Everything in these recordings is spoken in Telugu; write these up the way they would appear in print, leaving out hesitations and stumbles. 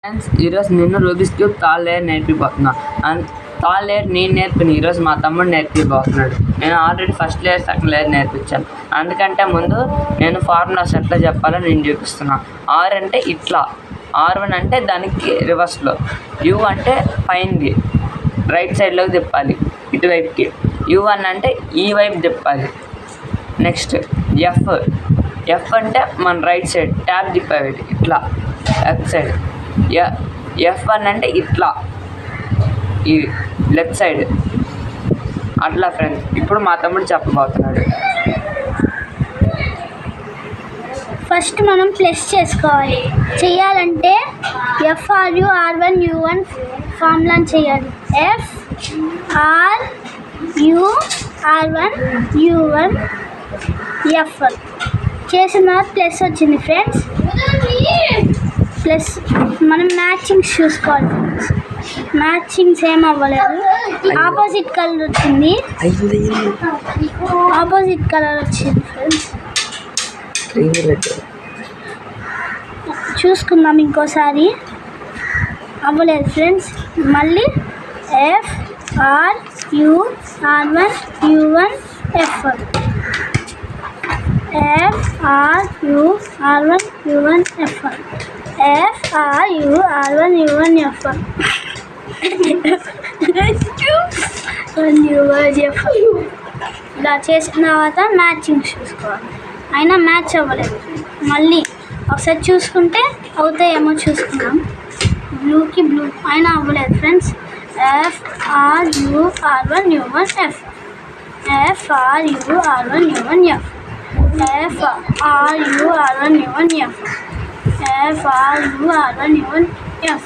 ఫ్రెండ్స్, ఈరోజు నేను రూబిక్స్ క్యూబ్ థర్డ్ లేయర్ నేర్పిపోతున్నా. అండ్ థర్డ్ లేయర్ నేను నేర్పిన ఈరోజు మా తమ్ముడు నేర్పిపోతున్నాడు. నేను already first layer second layer నేర్పించాను. అందుకంటే ముందు నేను ఫార్ములాస్ ఎట్లా చెప్పాలో నేను చూపిస్తున్నా. ఆర్ అంటే ఇట్లా, R1 అంటే దానికి రివర్స్లో, U అంటే పైనది రైట్ సైడ్లోకి తిప్పాలి ఇటువైపుకి, U1 అంటే ఈ వైపు తిప్పాలి. నెక్స్ట్ ఎఫ్ అంటే మన రైట్ సైడ్ ట్యాబ్ తిప్పాలి ఇట్లా లెఫ్ట్ సైడ్. F1 అంటే ఇట్లా ఈ లెఫ్ట్ సైడ్ అట్లా. ఫ్రెండ్స్, ఇప్పుడు మా తమ్ముడు చెప్పబోతున్నాడు. ఫస్ట్ మనం ప్లస్ చేసుకోవాలి. చేయాలంటే FRU R1 U1 ఫార్ములాని చేయాలి. FRU R1 U1 F1 చేసిన ప్లస్ వచ్చింది. ఫ్రెండ్స్, ప్లస్ మనం మ్యాచింగ్స్ చూసుకోవాలి. ఫ్రెండ్స్, మ్యాచింగ్స్ ఏం అవ్వలేదు. ఆపోజిట్ కలర్ వచ్చింది. ఆపోజిట్ కలర్ వచ్చింది. ఫ్రెండ్స్, చూసుకుందాం ఇంకోసారి. అవ్వలేదు. ఫ్రెండ్స్, మళ్ళీ FRU R1 U1 F1 FRU R1 U1 F1 FRU R1 U1 F1 ఇలా చేసిన తర్వాత మ్యాచింగ్ చూసుకోవాలి. అయినా మ్యాచ్ అవ్వలేదు. మళ్ళీ ఒకసారి చూసుకుంటే అవుతాయేమో చూసుకున్నాం. బ్లూకి బ్లూ అయినా అవ్వలేదు. Friends, FRU R1 U1 F FRU R1 U1 F FRU R1 U1 F FRU R1 U1 F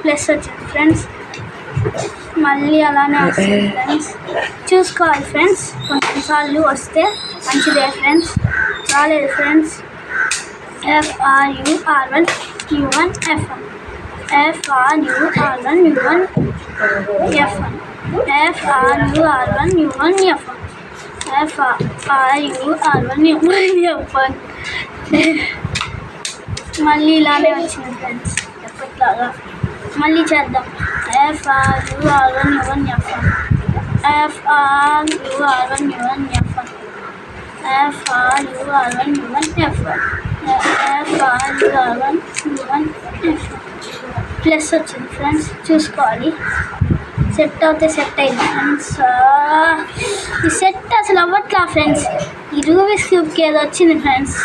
plus వచ్చింది. ఫ్రెండ్స్, మళ్ళీ అలానే వస్తుంది. ఫ్రెండ్స్, చూసుకోవాలి. ఫ్రెండ్స్, కొంచెం సార్లు వస్తే మంచిదే. ఫ్రెండ్స్, రాలేదు. Friends, FRU R1 U1 F1 FRU R1 U1 F1 FRU R1 U1 F1 FRU R1 U1 F1 మళ్ళీ ఇలానే వచ్చింది. ఫ్రెండ్స్, ఎప్పట్లాగా మళ్ళీ చేద్దాం. FRU R1 U1 F1 FRU R1 U1 F1 FRU R1 U1 F1 FRU R1 U1 F1 plus వచ్చింది. ఫ్రెండ్స్, చూసుకోవాలి. సెట్ అవుతే సెట్ అయింది. ఫ్రెండ్స్, ఈ సెట్ అసలు అవ్వట్లా. ఫ్రెండ్స్, ఈ రూబిక్స్ క్యూబ్కి ఏదో వచ్చింది. Friends,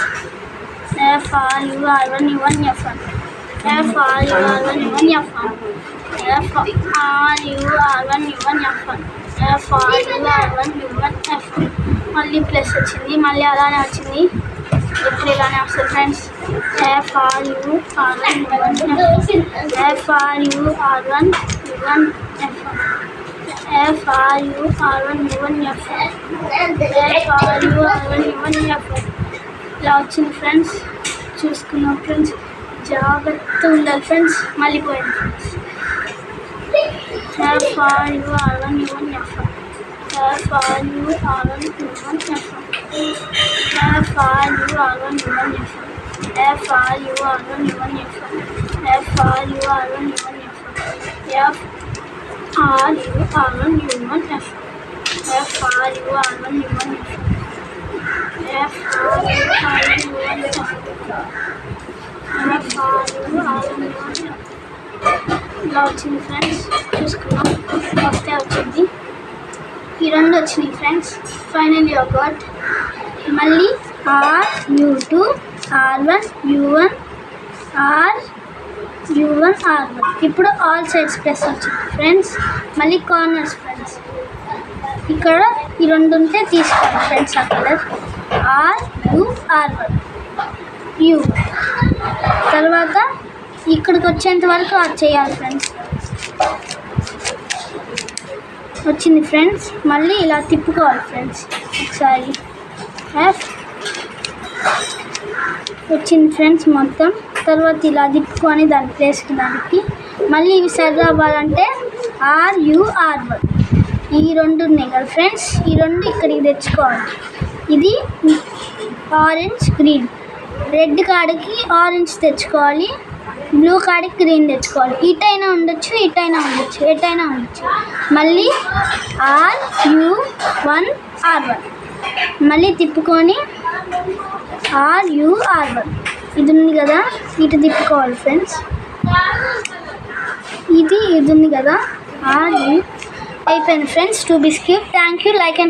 FRU R1 U1 F1 FRU R1 U1 F1 FRU R1 U1 F1 FRU R1 U1 F1 మళ్ళీ ప్లస్ వచ్చింది. మళ్ళీ అలానే వచ్చింది. ఇప్పుడు ఇలానే వస్తుంది. Friends, FRU R1 U1 FRU R1 U1 F1 FRU R1 U1 F1 FRU R1 U1 F1 ఇలా వచ్చింది. ఫ్రెండ్స్, చూసుకున్నాం. ఫ్రెండ్స్, జాగ్రత్త ఉండాలి. ఫ్రెండ్స్, మళ్ళీ పోయింది. Friends, FRU R1 U1 F1 FRU R1 U1 F1 FRU R1 U1 F1 FRU R1 U1 F1 FRU R1 U1 F1 FRU R1 U1 F1 FRU R1 U1 F1 FRU R1 U1 ఇలా వచ్చింది. ఫ్రెండ్స్, చూసుకున్నాం. వస్తే వచ్చింది. ఈ రెండు వచ్చినాయి. ఫ్రెండ్స్, ఫైనల్లీ ఒకటి. మళ్ళీ RU2 R1 U1 RU1 R1 ఇప్పుడు ఆల్ సైడ్స్ ప్లస్ వచ్చింది. ఫ్రెండ్స్, మళ్ళీ కార్నర్స్. ఫ్రెండ్స్, ఇక్కడ ఈ రెండు ఉంటే తీసుకోండి. ఫ్రెండ్స్, ఆ కలర్ RU R1 U తర్వాత ఇక్కడికి వచ్చేంత వరకు అది చేయాలి. ఫ్రెండ్స్, వచ్చింది. ఫ్రెండ్స్, మళ్ళీ ఇలా తిప్పుకోవాలి. ఫ్రెండ్స్, ఒకసారి వచ్చింది. ఫ్రెండ్స్, మొత్తం తర్వాత ఇలా తిప్పుకొని దాని ప్లేస్కి దానికి మళ్ళీ ఇవి సరి అవ్వాలంటే RU R1 ఈ రెండు ఉన్నాయి కదా. ఫ్రెండ్స్, ఈ రెండు ఇక్కడికి తెచ్చుకోవాలి. ఇది ఆరెంజ్ గ్రీన్ రెడ్ కాడికి ఆరెంజ్ తెచ్చుకోవాలి. బ్లూ కాడికి గ్రీన్ తెచ్చుకోవాలి. ఇటైనా ఉండొచ్చు, ఇటైనా ఉండొచ్చు, ఎటైనా ఉండొచ్చు. మళ్ళీ RU1 R1 మళ్ళీ తిప్పుకొని RU R1 ఇది ఉంది కదా, ఇటు తిప్పుకోవాలి ఫ్రెండ్స్. ఇది ఉంది కదా RU. అయిపోయింది friends, 2 biscuit. Thank you. Like and